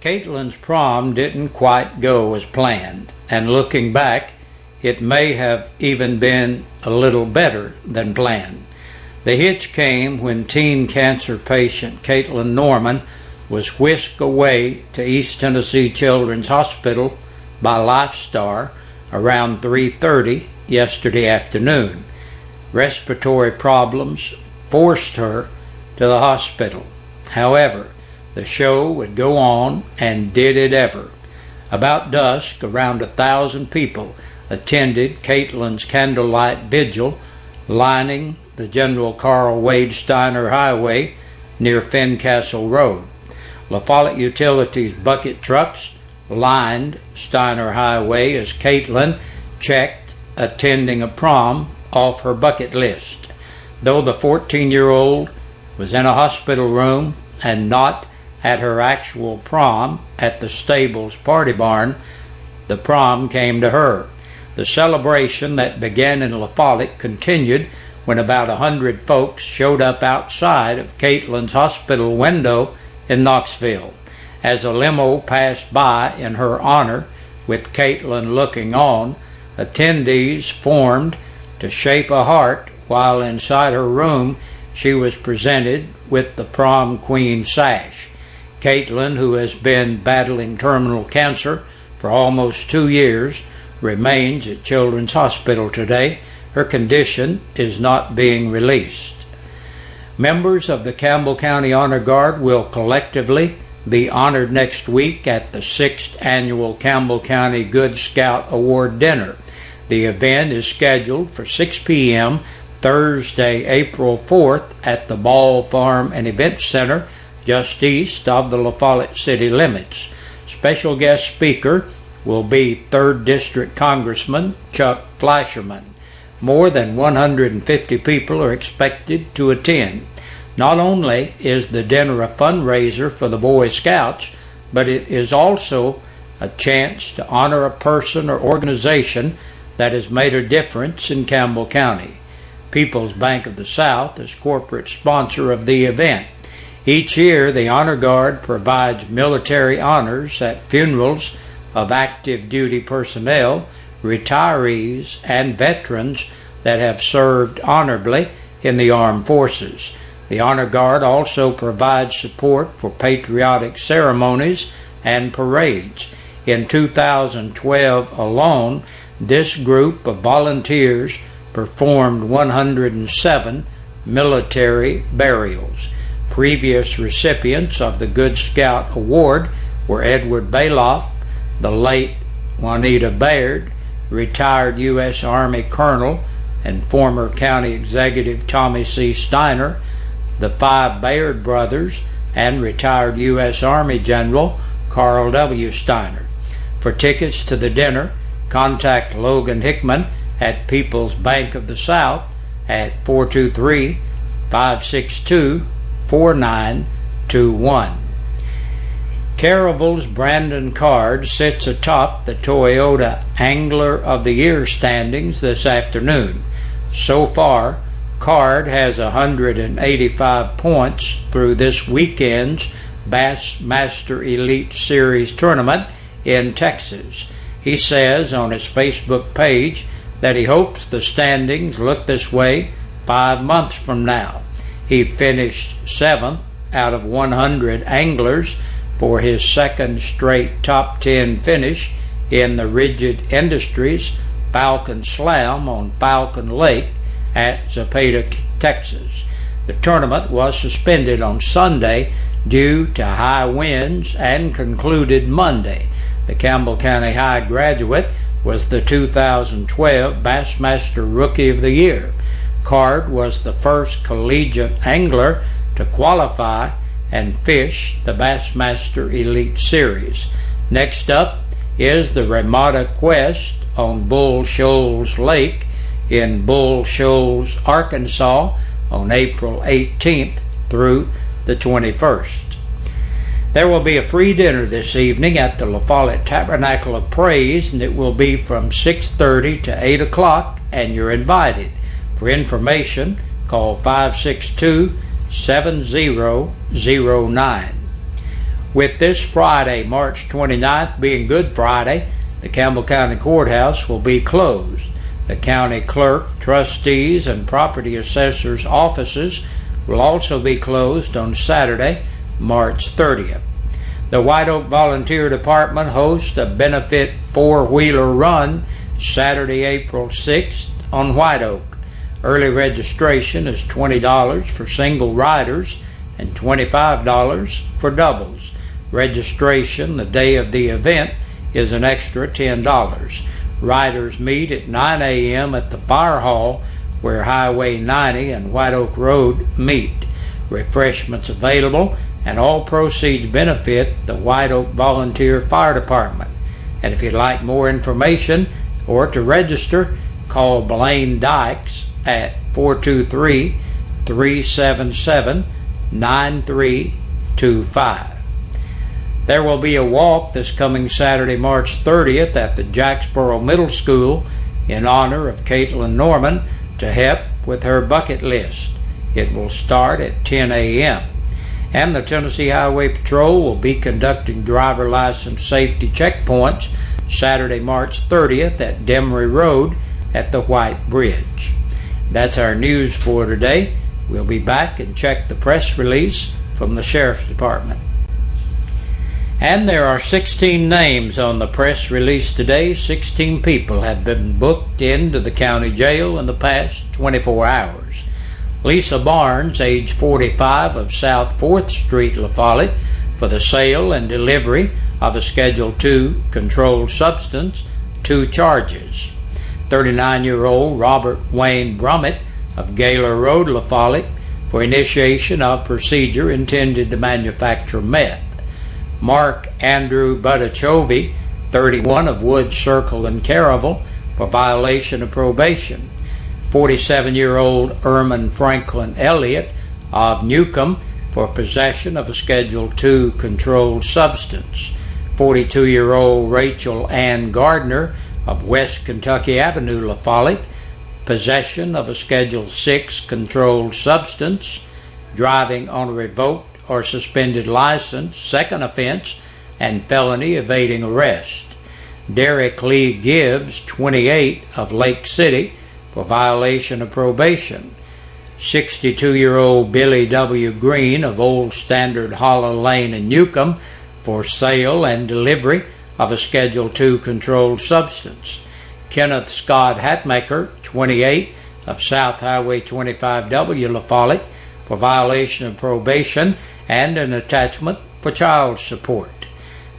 Caitlin's prom didn't quite go as planned, and looking back, it may have even been a little better than planned. The hitch came when teen cancer patient Caitlin Norman was whisked away to East Tennessee Children's Hospital by Lifestar around 3:30 yesterday afternoon. Respiratory problems forced her to the hospital. However, the show would go on, and did it ever. About dusk, around 1,000 people attended Caitlin's candlelight vigil, lining the General Carl Wade Steiner Highway near Fincastle Road. La Follette Utilities bucket trucks lined Steiner Highway as Caitlin checked attending a prom off her bucket list. Though the 14-year-old was in a hospital room and not at her actual prom at the Stables Party Barn, the prom came to her. The celebration that began in La Follette continued when about 100 folks showed up outside of Caitlin's hospital window in Knoxville. As a limo passed by in her honor, with Caitlin looking on, attendees formed to shape a heart while inside her room she was presented with the prom queen sash. Caitlin, who has been battling terminal cancer for almost 2 years, remains at Children's Hospital today. Her condition is not being released. Members of the Campbell County Honor Guard will collectively be honored next week at the 6th Annual Campbell County Good Scout Award Dinner. The event is scheduled for 6 p.m. Thursday, April 4th at the Ball Farm and Event Center just east of the La Follette city limits. Special guest speaker will be 3rd District Congressman Chuck Fleischerman. More than 150 people are expected to attend. Not only is the dinner a fundraiser for the Boy Scouts, but it is also a chance to honor a person or organization that has made a difference in Campbell County. People's Bank of the South is corporate sponsor of the event. Each year, the Honor Guard provides military honors at funerals of active duty personnel, retirees, and veterans that have served honorably in the armed forces. The Honor Guard also provides support for patriotic ceremonies and parades. In 2012 alone, this group of volunteers performed 107 military burials. Previous recipients of the Good Scout Award were Edward Bailoff, the late Juanita Baird, retired U.S. Army Colonel and former County Executive Tommy C. Steiner, the 5 Baird brothers, and retired U.S. Army General Carl W. Steiner. For tickets to the dinner, contact Logan Hickman at People's Bank of the South at 423-562-4921. Caravel's Brandon Card sits atop the Toyota Angler of the Year standings this afternoon. So far, Card has 185 points through this weekend's Bassmaster Elite Series tournament in Texas. He says on his Facebook page that he hopes the standings look this way 5 months from now. He finished 7th out of 100 anglers for his second straight top 10 finish in the Rigid Industries Falcon Slam on Falcon Lake at Zapata, Texas. The tournament was suspended on Sunday due to high winds and concluded Monday. The Campbell County High graduate was the 2012 Bassmaster Rookie of the Year. Card was the first collegiate angler to qualify and fish the Bassmaster Elite Series. Next up is the Ramada Quest on Bull Shoals Lake in Bull Shoals, Arkansas on April 18th through the 21st. There will be a free dinner this evening at the La Follette Tabernacle of Praise, and it will be from 6:30 to 8 o'clock, and you're invited. For information, call 562-7009. With this Friday, March 29th, being Good Friday, the Campbell County Courthouse will be closed. The county clerk, trustees, and property assessors' offices will also be closed on Saturday, March 30th. The White Oak Volunteer Department hosts a benefit four-wheeler run Saturday, April 6th on White Oak. Early registration is $20 for single riders and $25 for doubles. Registration the day of the event is an extra $10. Riders meet at 9 a.m. at the Fire Hall where Highway 90 and White Oak Road meet. Refreshments available, and all proceeds benefit the White Oak Volunteer Fire Department. And if you'd like more information or to register, call Blaine Dykes at 423-377-9325. There will be a walk this coming Saturday, March 30th at the Jacksboro Middle School in honor of Caitlin Norman to help with her bucket list. It will start at 10 a.m. And the Tennessee Highway Patrol will be conducting driver license safety checkpoints Saturday, March 30th at Demery Road at the White Bridge. That's our news for today. We'll be back and check the press release from the Sheriff's Department. And there are 16 names on the press release today. 16 people have been booked into the county jail in the past 24 hours. Lisa Barnes, age 45, of South 4th Street, La Follette, for the sale and delivery of a Schedule II controlled substance, 2 charges. 39-year-old Robert Wayne Brummett of Gaylor Road, La Follette, for initiation of procedure intended to manufacture meth. Mark Andrew Buttachovi, 31, of Wood Circle in Caravel, for violation of probation. 47-year-old Erman Franklin Elliott of Newcomb for possession of a Schedule II controlled substance. 42-year-old Rachel Ann Gardner of West Kentucky Avenue, La Follette, possession of a Schedule VI controlled substance, driving on a revoked or suspended license, second offense, and felony evading arrest. Derek Lee Gibbs, 28, of Lake City, for violation of probation. 62-year-old Billy W. Green of Old Standard Hollow Lane in Newcomb for sale and delivery of a Schedule II controlled substance. Kenneth Scott Hatmaker, 28, of South Highway 25W, La Follette, for violation of probation and an attachment for child support.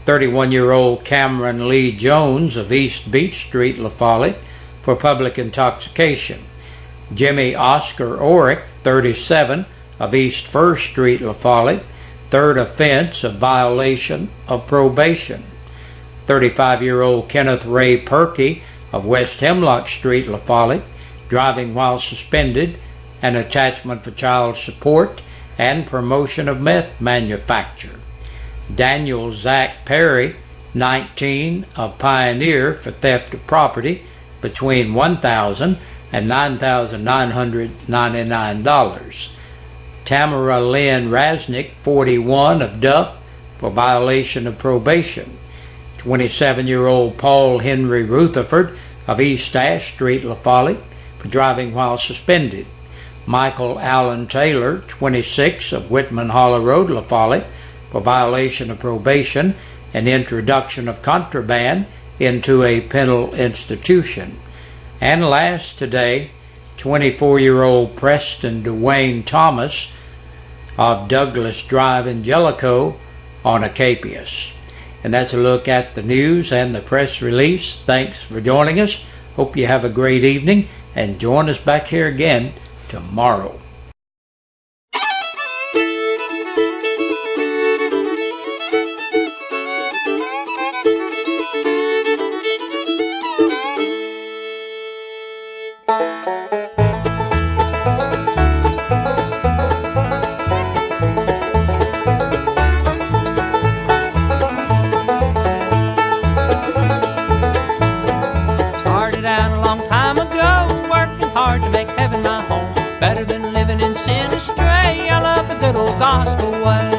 31-year-old Cameron Lee Jones of East Beach Street, La Follette, for public intoxication. Jimmy Oscar Orick, 37, of East 1st Street, La Follette, third offense of violation of probation. 35-year-old Kenneth Ray Perkey of West Hemlock Street, La Follette, driving while suspended, an attachment for child support, and promotion of meth manufacture. Daniel Zach Perry, 19, of Pioneer, for theft of property between $1,000 and $9,999. Tamara Lynn Rasnick, 41, of Duff, for violation of probation. 27-year-old Paul Henry Rutherford of East Ash Street, La Follette, for driving while suspended. Michael Allen Taylor, 26, of Whitman Hollow Road, La Follette, for violation of probation and introduction of contraband into a penal institution. And last today, 24-year-old Preston Dwayne Thomas of Douglas Drive in Jellicoe on Acapias. And that's a look at the news and the press release. Thanks for joining us. Hope you have a great evening, and join us back here again tomorrow. Started out a long time ago, working hard to make heaven my home. Better than living in sin astray. I love the good old gospel way.